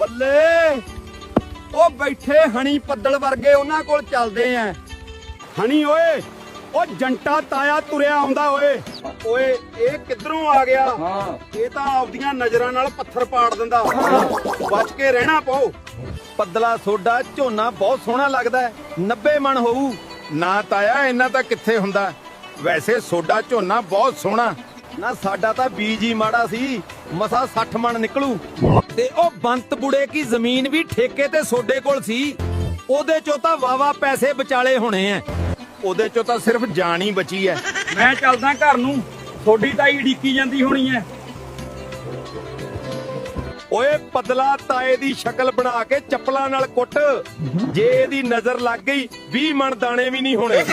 ਬੱਲੇ ਉਹ ਬੈਠੇ ਹਣੀ ਪੱਦਲ ਵਰਗੇ ਉਹਨਾਂ ਕੋਲ ਚੱਲਦੇ ਆ। ਹਣੀ ਓਏ, ਉਹ ਜੰਟਾ ਤਾਇਆ ਤੁਰਿਆ ਆਉਂਦਾ ਓਏ। ਓਏ ਇਹ ਕਿੱਧਰੋਂ ਆ ਗਿਆ? ਇਹ ਤਾਂ ਆਪਦੀਆਂ ਨਜ਼ਰਾਂ ਨਾਲ ਪੱਥਰ ਪਾੜ ਦਿੰਦਾ। ਬਚ ਕੇ ਰਹਿਣਾ ਪਊ। ਪੱਦਲਾ ਸੋਡਾ ਝੋਨਾ ਬਹੁਤ ਸੋਹਣਾ ਲੱਗਦਾ ਹੈ, 90 ਮਣ ਹੋਊ। ਨਾ ਤਾਇਆ ਇੰਨਾ ਤਾਂ ਕਿੱਥੇ ਹੁੰਦਾ, ਵੈਸੇ ਸੋਡਾ ਝੋਨਾ ਬਹੁਤ ਸੋਹਣਾ। ਨਾ ਸਾਡਾ ਤਾਂ ਬੀਜ ਹੀ ਮਾੜਾ ਸੀ, ਮਸਾ 60 ਮਣ ਨਿਕਲੂ। ਤੇ ਉਹ ਬੰਤ ਬੁੜੇ ਕੀ ਜ਼ਮੀਨ ਵੀ ਠੇਕੇ ਤੇ ਸੋਡੇ ਕੋਲ ਸੀ, ਉਹਦੇ ਚੋਂ ਤਾਂ ਵਾਵਾ ਪੈਸੇ ਵਿਚਾਲੇ ਹੋਣੇ ਐ। ਉਹਦੇ ਚੋਂ ਤਾਂ ਸਿਰਫ ਜਾਨ ਹੀ ਬਚੀ ਐ। ਮੈਂ ਚੱਲਦਾ ਘਰ ਨੂੰ, ਥੋੜੀ ਤਾਈ ਢੀਕੀ ਜਾਂਦੀ ਹੋਣੀ ਐ। ਓਏ ਪਤਲਾ ਤਾਏ ਦੀ ਸ਼ਕਲ ਬਣਾ ਕੇ ਚੱਪਲਾਂ ਨਾਲ ਕੁੱਟ, ਜੇ ਇਹਦੀ ਨਜ਼ਰ ਲੱਗ ਗਈ 20 ਮਣ ਦਾਣੇ ਵੀ ਨਹੀਂ ਹੋਣੇ।